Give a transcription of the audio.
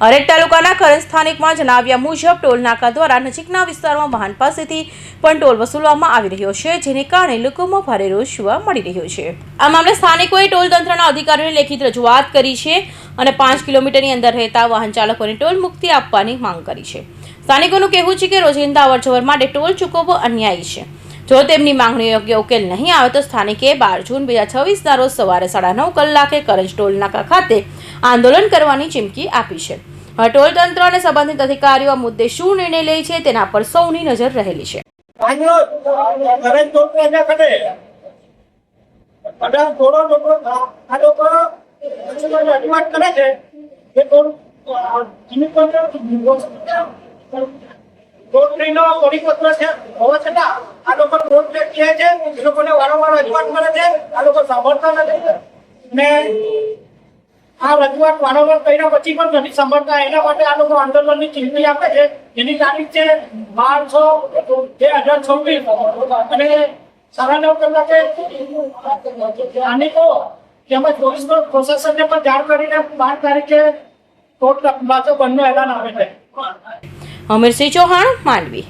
હરેક તાલુકાના કરંજ સ્થાનિકમાં જણાવ્યા મુજબ ટોલ નાકા દ્વારા નજીકના વિસ્તારમાં વાહન પાસેથી પણ ટોલ વસૂલવામાં આવી રહ્યો છે, જેને કારણે લોકોમાં ભારે રોષ જોવા મળી રહ્યો છે। આ મામલે સ્થાનિકોએ ટોલ તંત્રના અધિકારીઓને લેખિત રજૂઆત કરી છે અને 5 કિલોમીટરની અંદર રહેતા વાહન ચાલકોને ટોલ મુક્તિ આપવાની માંગ કરી છે। સ્થાનિકોનું કહેવું છે કે રોજિંદા અવરજવર માટે ટોલ ચૂકવવો અન્યાયી છે। જો તેમની માંગણીઓ યોગ્ય ઉકેલ નહીં આવે તો સ્થાનિકે 12 જૂન 2026ના રોજ સવારે 9:30 કલાકે કરંજ ટોલ નાકા ખાતે આંદોલન કરવાની ચીમકી આપી છે। હવે ટોલ તંત્ર અને સંબંધિત અધિકારીઓ આ મુદ્દે શું નિર્ણય લે છે તેના પર સૌની નજર રહેલી છે। આ રજૂઆત વારંવાર કર્યા પછી પણ નથી સાંભળતા, એના માટે આ લોકો આંદોલનની ચીમકી આપે છે, જેની તારીખ છે 12/6/2026 અને 9:30 કલાકે સ્થાનિકો તેમજ પોલીસ પ્રશાસનને પણ જાણ કરીને 12 તારીખે ટોલ પ્લાઝા બંધનું એલાન આવે છે। અમીરસિંહ ચૌહાણ, માંડવી।